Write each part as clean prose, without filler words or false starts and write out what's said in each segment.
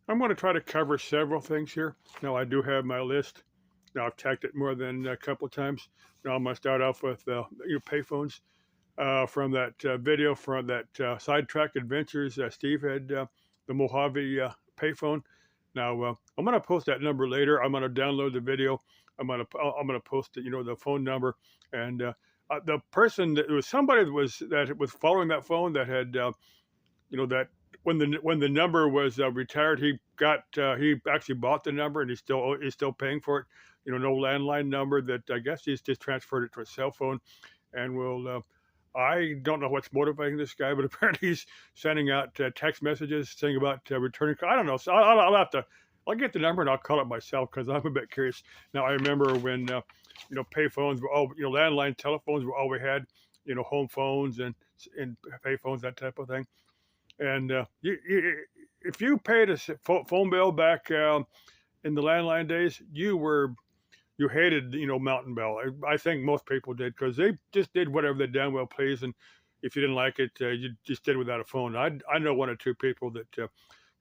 I'm going to try to cover several things here. Now, I do have my list. Now, I've checked it more than a couple of times. Now, I'm going to start off with payphones from that video from that Sidetrack Adventures. Steve had the Mojave payphone. Now, I'm going to post that number later. I'm going to download the video. I'm going to post it, the phone number, and the person that it was somebody that was following that phone that had that when the number was retired, he actually bought the number and he's still paying for it. No landline number that I guess he's just transferred it to a cell phone, and will. I don't know what's motivating this guy, but apparently he's sending out text messages saying about returning. I don't know. So I'll have to. I'll get the number and I'll call it myself because I'm a bit curious. Now I remember when pay phones were all landline telephones were all we had. Home phones and pay phones, that type of thing. And if you paid a phone bill back in the landline days, you hated Mountain Bell. I think most people did because they just did whatever they damn well pleased, and if you didn't like it, you just did without a phone. I know one or two people that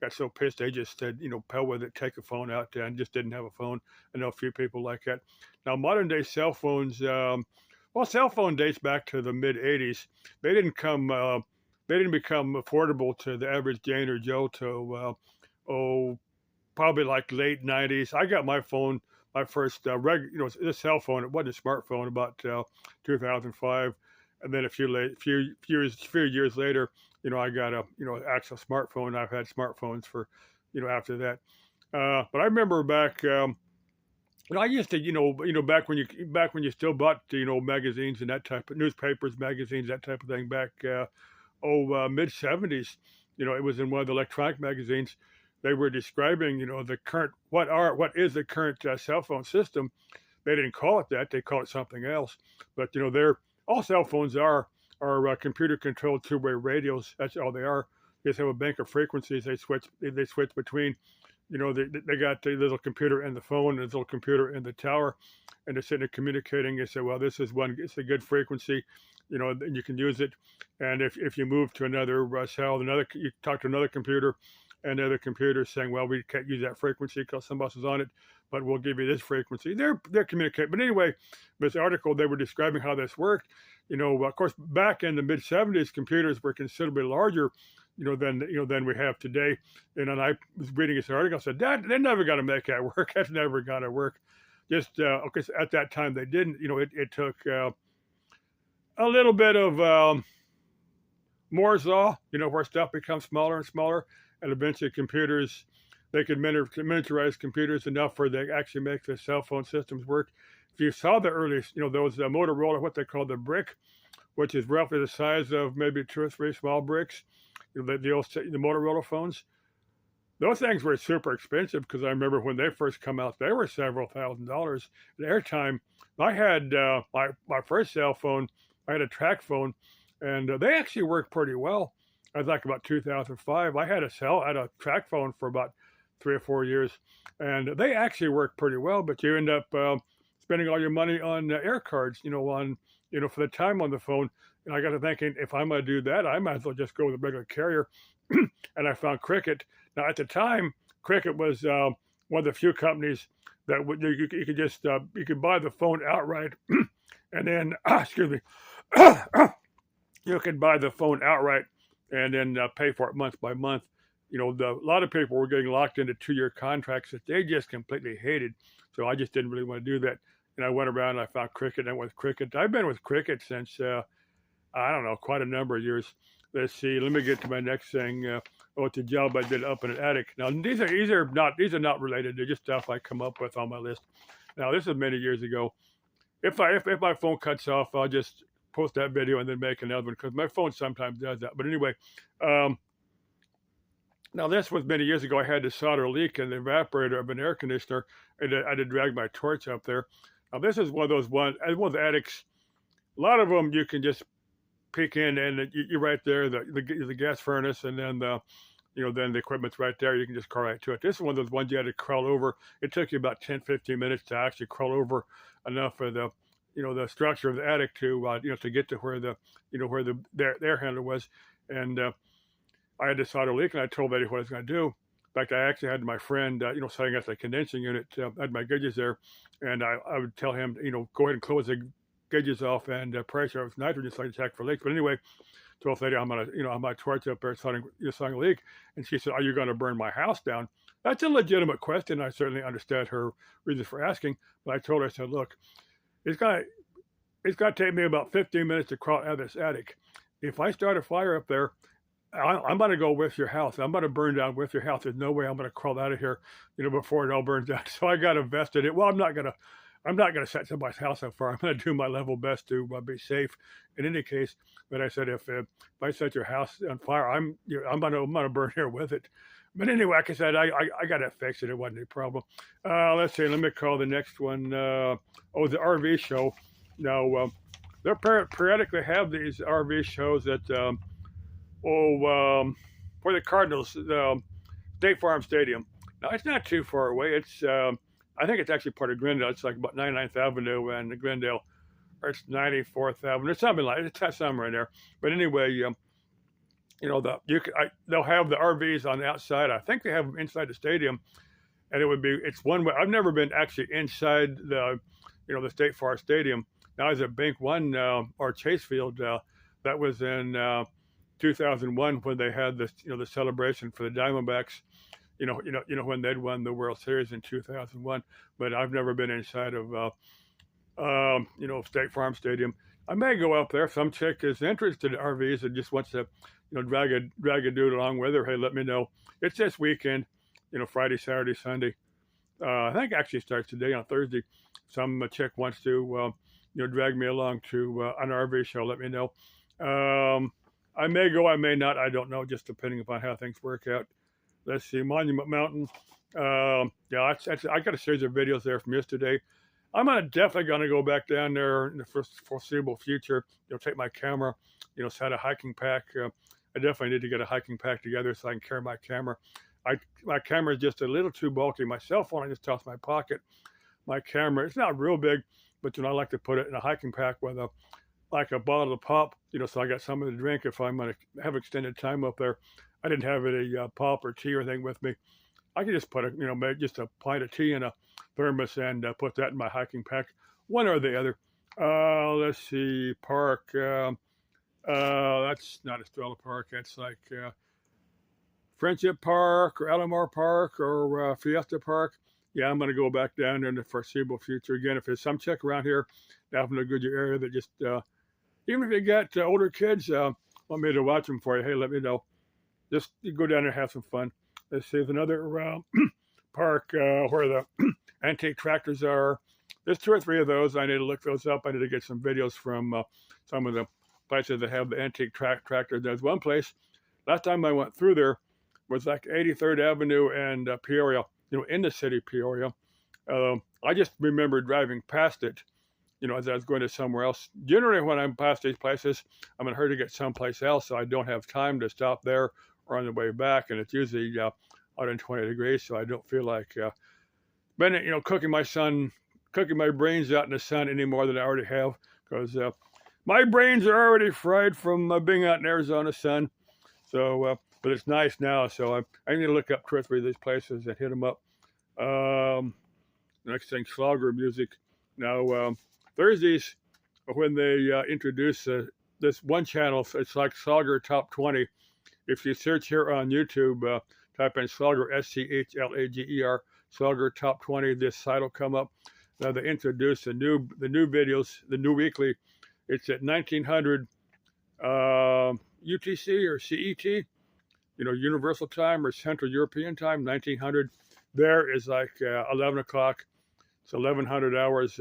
got so pissed they just said pell with it, take a phone out, and just didn't have a phone. I know a few people like that. Now modern day cell phones. Well, cell phone dates back to the mid '80s. They didn't come. They didn't become affordable to the average Jane or Joe till probably like late '90s. I got my phone, my first this cell phone. It wasn't a smartphone about 2005, and then few years later, I got a actual smartphone. I've had smartphones for after that. But I remember back. I used to, back when you still bought, magazines and that type of newspapers, magazines, that type of thing. Back mid '70s. It was in one of the electronic magazines. They were describing, the current what is the current cell phone system. They didn't call it that; they call it something else. But they're all cell phones are computer controlled two-way radios. That's all they are. They just have a bank of frequencies. They switch between. They got the little computer in the phone, and the little computer in the tower, and they're sitting there communicating. They say, well, this is one, it's a good frequency, and you can use it. And if you move to another cell, you talk to another computer, and the other computer saying, well, we can't use that frequency because somebody else is on it, but we'll give you this frequency. They're communicating. But anyway, this article, they were describing how this worked. Of course, back in the mid '70s, computers were considerably larger than we have today. And then I was reading this article. I said, "Dad, they're never going to make that work. That's never going to work." Just because at that time they didn't. It took a little bit of Moore's law. Where stuff becomes smaller and smaller, and eventually computers they could miniaturize computers enough where they actually make the cell phone systems work. If you saw the earliest, those Motorola, what they call the brick, which is roughly the size of maybe two or three small bricks the Motorola phones. Those things were super expensive because I remember when they first come out, they were several $1,000s. At airtime, I had my first cell phone. I had a track phone, and they actually worked pretty well. I was like about 2005. I had a track phone for about 3 or 4 years, and they actually worked pretty well. But you end up spending all your money on air cards, for the time on the phone. And I got to thinking, if I'm going to do that, I might as well just go with a regular carrier. And I found Cricket. Now, at the time, Cricket was one of the few companies that you could just you could buy the phone outright, and then excuse me, you could buy the phone outright and then pay for it month by month. A lot of people were getting locked into 2-year contracts that they just completely hated. So I just didn't really want to do that. And I went around and I found Cricket, and I went with Cricket. I've been with Cricket since I don't know, quite a number of years. Let's see. Let me get to my next thing. It's a job I did up in an attic. Now these are not related. They're just stuff I come up with on my list. Now this is many years ago. If my phone cuts off, I'll just post that video and then make another one because my phone sometimes does that. But anyway, now this was many years ago. I had to solder a leak in the evaporator of an air conditioner, and I had to drag my torch up there. Now this is one of the attics. A lot of them you can just peek in, and you're right there, the gas furnace, and then then the equipment's right there. You can just crawl right to it. This is one of those ones you had to crawl over. It took you about 10-15 minutes to actually crawl over enough of the structure of the attic to to get to where where the air handler was. And I had to solder a leak, and I told Eddie what I was going to do. fact, I actually had my friend, setting up the condensing unit, had my gauges there, and I would tell him, go ahead and close the gauges off and pressure of nitrogen so I can check for leaks. But anyway, 12th lady, I'm my torch up there starting a leak, and she said, "Are you going to burn my house down?" That's a legitimate question. I certainly understand her reasons for asking, but I told her, I said, "Look, it's gonna take me about 15 minutes to crawl out of this attic. If I start a fire up there, I'm going to go with your house. I'm going to burn down with your house. There's no way I'm going to crawl out of here, before it all burns down." So I got invested in it. Well, I'm not going to set somebody's house on fire. I'm going to do my level best to be safe. In any case, but I said, if I set your house on fire, I'm going to burn here with it. But anyway, like I said, I got it fixed. It wasn't a problem. Let's see. Let me call the next one. The RV show. Now, they periodically have these RV shows at for the Cardinals, State Farm Stadium. Now, it's not too far away. It's I think it's actually part of Glendale. It's like about 99th Avenue and Glendale, or it's 94th Avenue. It's something like it's somewhere in there. But anyway, they'll have the RVs on the outside. I think they have them inside the stadium, and it's one way. I've never been actually inside the State Farm Stadium. Now I was at Bank One or Chase Field. That was in 2001 when they had the celebration for the Diamondbacks. When they'd won the World Series in 2001. But I've never been inside of State Farm Stadium. I may go up there. Some chick is interested in RVs and just wants to drag a dude along with her. Hey, let me know. It's this weekend. Friday, Saturday, Sunday. I think it actually starts today on Thursday. Some chick wants to drag me along to an RV show. Let me know. I may go, I may not. I don't know, just depending upon how things work out. Let's see, Monument Mountain. I got a series of videos there from yesterday. I'm definitely going to go back down there in the foreseeable future. Take my camera, set a hiking pack. I definitely need to get a hiking pack together so I can carry my camera. My camera is just a little too bulky. My cell phone I just toss in my pocket. My camera, it's not real big, but I like to put it in a hiking pack with a bottle of pop, so I got something to drink if I'm going to have extended time up there. I didn't have any pop or tea or anything with me. I could just put just a pint of tea in a thermos and put that in my hiking pack, one or the other. Let's see, park. That's not Estrella Park. That's like Friendship Park or Alomar Park or Fiesta Park. Yeah, I'm going to go back down there in the foreseeable future. Again, if there's some chick around here down in the Goodyear area that just, even if you got older kids, want me to watch them for you, hey, let me know. Just go down there and have some fun. Let's see, there's another park where the antique tractors are. There's 2 or 3 of those. I need to look those up. I need to get some videos from some of the places that have the antique tractors. There's one place, last time I went through there, was like 83rd Avenue and Peoria, in the city of Peoria. I just remember driving past it, as I was going to somewhere else. Generally, when I'm past these places, I'm in a hurry to get someplace else, so I don't have time to stop there or on the way back. And it's usually 120 degrees, so I don't feel like cooking my brains out in the sun any more than I already have, because my brains are already fried from being out in Arizona sun. So, but it's nice now, so I need to look up 2 or 3 of these places and hit them up. Next thing, Slogger Music. Now, Thursdays, when they introduce this one channel, it's like Slogger Top 20. If you search here on YouTube, type in Slogger, SCHLAGER, Slogger Top 20, this site will come up. Now they introduce the new videos, the new weekly. It's at 1900 UTC or CET, Universal Time or Central European Time, 1900. There is like 11 o'clock. It's 1100 hours,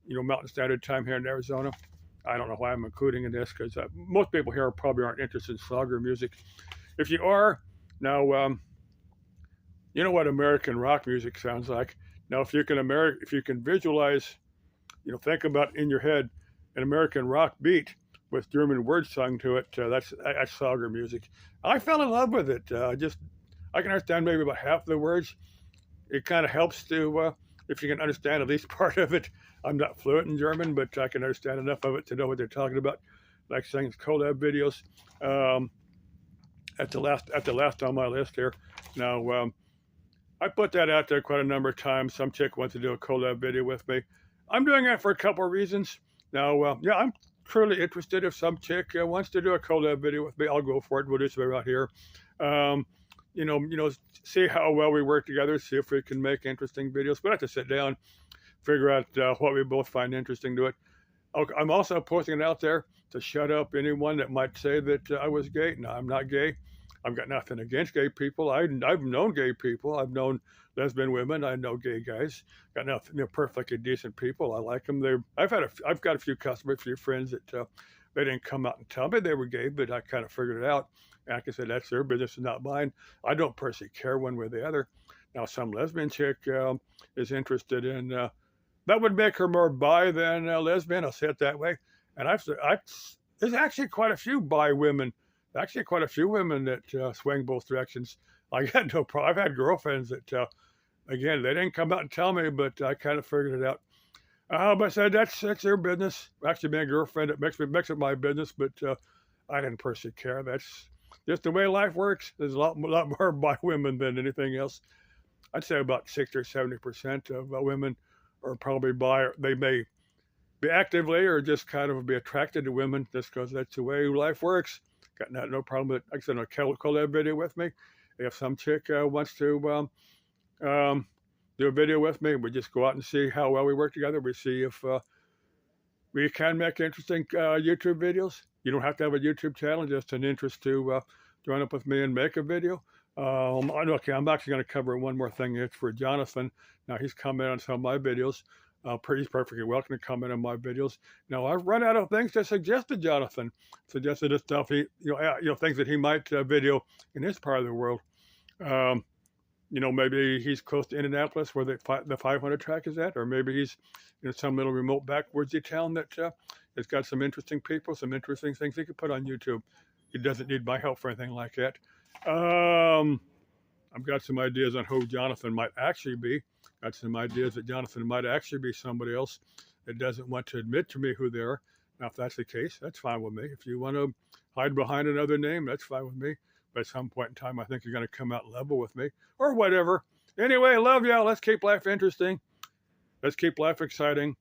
Mountain Standard Time here in Arizona. I don't know why I'm including in this, because most people here probably aren't interested in Slogger music. If you are, now, you know what American rock music sounds like. Now, if you can visualize, think about in your head an American rock beat with German words sung to it, that's Slogger music. I fell in love with it. I can understand maybe about half the words. It kind of helps to, if you can understand at least part of it. I'm not fluent in German, but I can understand enough of it to know what they're talking about. Like saying collab videos. at the last on my list here. Now, I put that out there quite a number of times. Some chick wants to do a collab video with me. I'm doing that for a couple of reasons. Now, yeah, I'm truly interested. If some chick wants to do a collab video with me, I'll go for it. We'll do something right here. See how well we work together. See if we can make interesting videos. We have to sit down, figure out what we both find interesting to it. I'm also posting it out there to shut up anyone that might say that I was gay. No, I'm not gay. I've got nothing against gay people. I've known gay people. I've known lesbian women. I know gay guys. Got nothing. They're perfectly decent people. I like them. I've got a few customers, a few friends that they didn't come out and tell me they were gay, but I kind of figured it out. And like I said, that's their business and not mine. I don't personally care one way or the other. Now, some lesbian chick is interested in that would make her more bi than lesbian. I'll say it that way. And there's actually quite a few bi women. Actually, quite a few women that swing both directions. I got no problem. I've had girlfriends that, again, they didn't come out and tell me, but I kind of figured it out. But I said that's their business. Actually, being a girlfriend, it makes it my business, but I didn't personally care. That's just the way life works. There's a lot more bi women than anything else. I'd say about 60 or 70% of women are probably bi. They may be actively or just kind of be attracted to women just because that's the way life works. Got no problem with, like I said, a collab video with me. If some chick wants to do a video with me, we just go out and see how well we work together. We see if we can make interesting YouTube videos. You don't have to have a YouTube channel, just an interest to join up with me and make a video. Okay, I'm actually going to cover one more thing. It's for Jonathan. Now, he's commented on some of my videos. He's perfectly welcome to comment on my videos. Now, I've run out of things to suggest to Jonathan. Suggested this stuff, things that he might video in his part of the world. Maybe he's close to Indianapolis where the 500 track is at, or maybe he's in some little remote backwoodsy town that has got some interesting people, some interesting things he could put on YouTube. He doesn't need my help for anything like that. I've got some ideas on who Jonathan might actually be. Got some ideas that Jonathan might actually be somebody else that doesn't want to admit to me who they are. Now, if that's the case, that's fine with me. If you want to hide behind another name, that's fine with me. But at some point in time, I think you're going to come out level with me or whatever. Anyway, love y'all. Let's keep life interesting. Let's keep life exciting.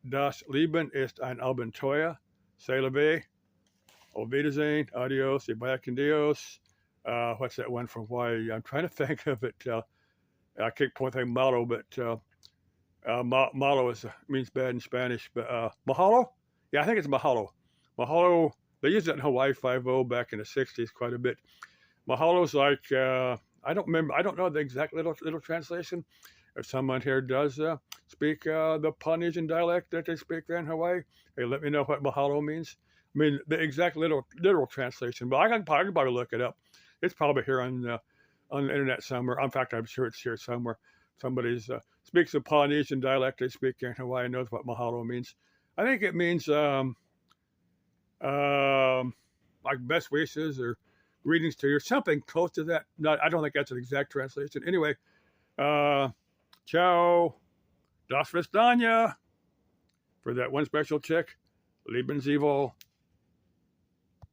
Das Leben ist ein Abenteuer. Say la vie. Auf Wiedersehen. Adios. Y vaya con Dios. What's that one from Hawaii? I'm trying to think of it. I keep pointing malo, but malo means bad in Spanish. But mahalo? Yeah, I think it's mahalo. Mahalo, they used it in Hawaii 5-0 back in the 60s quite a bit. Mahalo's like, I don't know the exact little translation. If someone here does speak the Polynesian dialect that they speak there in Hawaii, hey, let me know what mahalo means. I mean, the exact literal translation, but I can probably look it up. It's probably here on the internet somewhere. In fact, I'm sure it's here somewhere. Somebody speaks a Polynesian dialect they speak in Hawaii and knows what mahalo means. I think it means like best wishes or greetings to you, or something close to that. I don't think that's an exact translation. Anyway, ciao, das Vidania, for that one special chick, Lebensevil.